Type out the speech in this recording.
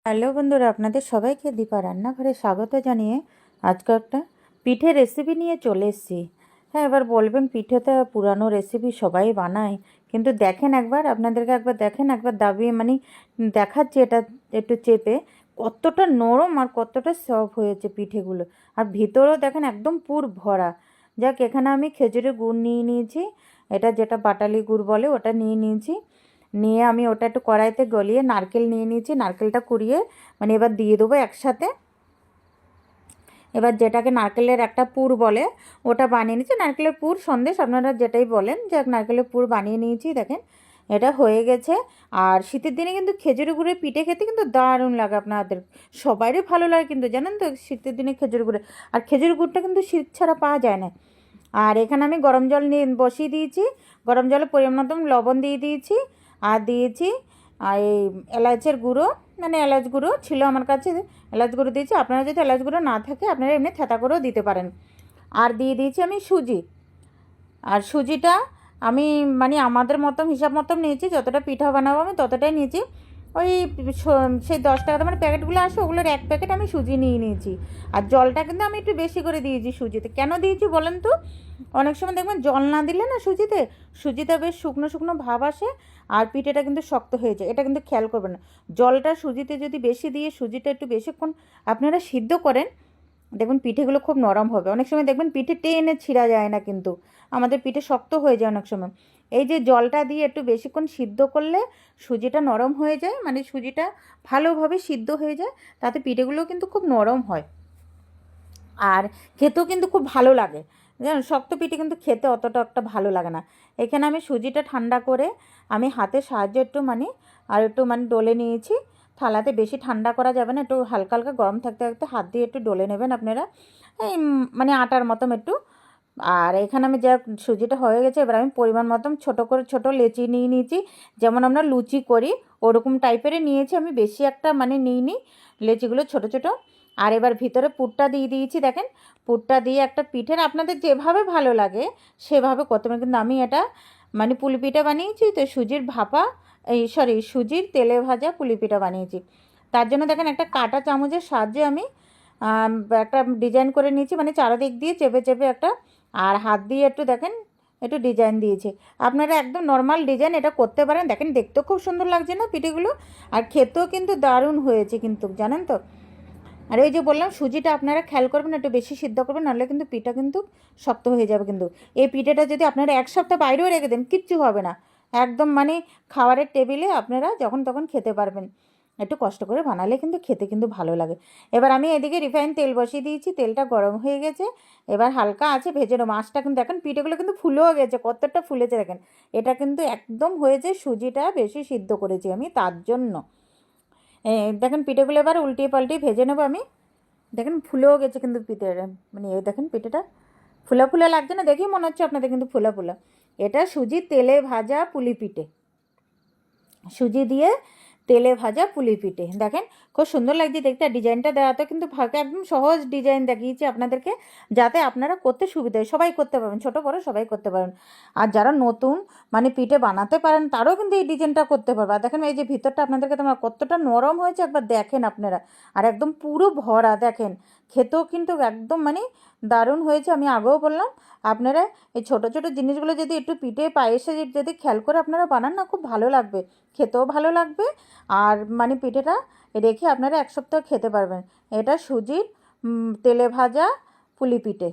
Hello বন্ধুরা, আপনাদের সবাইকে দীপা রান্নাঘরে স্বাগত জানিয়ে আজকে একটা পিঠে রেসিপি নিয়ে চলে এসেছি। হ্যাঁ, এবার বলবেন পিঠে তো পুরানো রেসিপি সবাই বানায়, কিন্তু দেখেন একবার, আপনাদেরকে একবার দেখেন, একবার দাবিয়ে দেখাচ্ছি এটা একটু চেপে কতটা নরম আর কতটা সফট হয়েছে পিঠেগুলো। আর ভিতরেও দেখেন একদম পুর ভরা। যাক, এখানে আমি খেজুরের গুড় নিয়ে নিয়েছি, এটা যেটা বাটালি গুড় বলে ওটা নিয়ে নিয়েছি। নিয়ে আমি ওটা একটু কড়াইতে গলিয়ে নারকেল নিয়ে নিয়েছি, নারকেলটা কুড়িয়ে এবার দিয়ে দেবো একসাথে। এবার যেটাকে নারকেলের একটা পুর বলে ওটা বানিয়ে নিয়েছি, নারকেলের পুর সন্দেশ আপনারা যেটাই বলেন, যাক নারকেলের পুর বানিয়ে নিয়েছি। দেখেন এটা হয়ে গেছে। আর শীতের দিনে কিন্তু খেজুর গুড়ের পিঠে খেতে কিন্তু দারুণ লাগে, আপনাদের সবারই ভালো লাগে কিন্তু, জানেন তো, শীতের দিনে খেজুর গুড়ে। আর খেজুর গুড়টা কিন্তু শীত ছাড়া পাওয়া যায় না। আর এখানে আমি গরম জল নিয়ে বসিয়ে দিয়েছি, গরম জলে পরিমাণ মতন লবণ দিয়ে দিয়েছি, আর দিয়েছি এই এলাচের গুঁড়ো, এলাচ গুঁড়ো ছিল আমার কাছে, এলাচ গুঁড়ো দিয়েছি। আপনারা যদি এলাচ গুঁড়ো না থাকে আপনারা এমনি থেঁতা করেও দিতে পারেন। আর দিয়ে দিয়েছি আমি সুজি। আর সুজিটা আমি আমাদের মতন হিসাব মতন নিয়েছি, যতটা পিঠা বানাবো আমি ততটাই নিয়েছি। ওই সেই 10 টাকা দামের প্যাকেটগুলো আসে, ওগুলোর 1 প্যাকেট আমি সুজি নিয়ে নিয়েছি। আর জলটা কিন্তু আমি একটু বেশি করে দিয়েছি সুজিতে। কেন দিয়েছি বলেন তো? অনেক সময় দেখবেন জল না দিলে না সুজিতে বেশ শুকনো শুকনো ভাব আসে, আর পিঠেটা কিন্তু শক্ত হয়ে যায়। এটা কিন্তু খেয়াল করবেন না। জলটা সুজিতে যদি বেশি দিয়ে সুজিটা একটু বেশিক্ষণ আপনারা সিদ্ধ করেন, দেখবেন পিঠেগুলো খুব নরম হবে। অনেক সময় দেখবেন পিঠে টেনে ছিঁড়া যায় না, কিন্তু আমাদের পিঠে শক্ত হয়ে যায় অনেক সময়। এই যে জলটা দিয়ে একটু বেশিক্ষণ সিদ্ধ করলে সুজিটা নরম হয়ে যায়, সুজিটা ভালোভাবে সিদ্ধ হয়ে যায়, তাতে পিঠেগুলো কিন্তু খুব নরম হয় আর খেতেও কিন্তু খুব ভালো লাগে। জানেন, শক্ত পিঠে কিন্তু খেতে অতটা একটা ভালো লাগে না। এখানে আমি সুজিটা ঠান্ডা করে আমি হাতের সাহায্যে একটু আর একটু ডলে নিয়েছি থালাতে। বেশি ঠান্ডা করা যাবে না, একটু হালকা হালকা গরম থাকতে থাকতে হাত দিয়ে একটু ডলে নেবেন আপনারা, এই আটার মতন একটু। আর এখানে আমি যা সুজিটা হয়ে গেছে, এবার আমি পরিমাণ মতন ছোটো করে ছোটো লেচি নিয়ে নিয়েছি, যেমন আমরা লুচি করি ওরকম টাইপেরই নিয়েছি আমি, বেশি একটা নিইনি, লেচিগুলো ছোটো ছোটো। আর এবার ভিতরে পুরটা দিয়ে দিয়েছি। দেখেন পুরটা দিয়ে একটা পিঠের আপনাদের যেভাবে ভালো লাগে সেভাবে করতে পারেন, কিন্তু আমি এটা পুলি পিঠা বানিয়েছি, তো সুজির ভাপা, সুজির তেলে ভাজা পুলি পিঠা বানিয়েছি। তার জন্য দেখেন একটা কাঁটা চামচের সাহায্যে আমি একটা ডিজাইন করে নিয়েছি, চারিদিক দিয়ে চেপে চেপে একটা, আর হাত দিয়ে একটু দেখেন একটু ডিজাইন দিয়েছি। আপনারা একদম নর্মাল ডিজাইন এটা করতে পারেন। দেখেন দেখতেও খুব সুন্দর লাগছে না পিঠেগুলো, আর খেতেও কিন্তু দারুণ হয়েছে কিন্তু, জানেন তো। আর ওই যে বললাম সুজিটা আপনারা খেয়াল করবেন, একটু বেশি সিদ্ধ করবেন, নাহলে কিন্তু পিঠা কিন্তু শক্ত হয়ে যাবে। কিন্তু এই পিঠাটা যদি আপনারা 1 সপ্তাহ বাইরেও রেখে দেন কিচ্ছু হবে না, একদম খাবারের টেবিলে আপনারা যখন তখন খেতে পারবেন। একটু কষ্ট করে বানালে কিন্তু খেতে কিন্তু ভালো লাগে। এবার আমি এদিকে রিফাইন তেল বসিয়ে দিয়েছি, তেলটা গরম হয়ে গেছে। এবার হালকা আছে ভেজে নেবো মাছটা। কিন্তু দেখেন পিঠেগুলো কিন্তু ফুলেও গেছে, কতটা ফুলেছে দেখেন। এটা কিন্তু একদম হয়েছে, সুজিটা বেশি সিদ্ধ করেছি আমি, তার জন্য। দেখেন পিঠেগুলো এবার উল্টিয়ে পাল্টিয়ে ভেজে নেবো আমি। দেখেন ফুলেও গেছে কিন্তু পিঠেটা, এই দেখেন পিঠেটা ফুলা ফুলা লাগছে না? দেখেই মনে হচ্ছে আপনাদের কিন্তু ফুলা ফুলা। এটা সুজি তেলে ভাজা পুলি পিঠে, সুজি দিয়ে তেলে ভাজা পুলি পিঠে। দেখেন খুব সুন্দর লাগছে দেখতে। ডিজাইনটা দেওয়াতে কিন্তু একদম সহজ ডিজাইন দেখিয়েছি আপনাদেরকে, যাতে আপনারা করতে সুবিধা হয়। সবাই করতে পারবেন, ছোটো বড়ো সবাই করতে পারেন। আর যারা নতুন পিঠে বানাতে পারেন তারাও কিন্তু এই ডিজাইনটা করতে পারবে। আর দেখেন এই যে ভিতরটা আপনাদেরকে তোমার কতটা নরম হয়েছে একবার দেখেন আপনারা, আর একদম পুরো ভরা। দেখেন খেতেও কিন্তু একদম দারুণ হয়েছে। আমি আগেও বললাম, আপনারা এই ছোটো ছোটো জিনিসগুলো যদি একটু পিঠে পায়েসে যদি খেয়াল করে আপনারা বানান না, খুব ভালো লাগবে, খেতেও ভালো লাগবে। আর পিঠেটা রেখে আপনারা 1 সপ্তাহ খেতে পারবেন। এটা সুজির তেলে ভাজা পুলি পিঠে।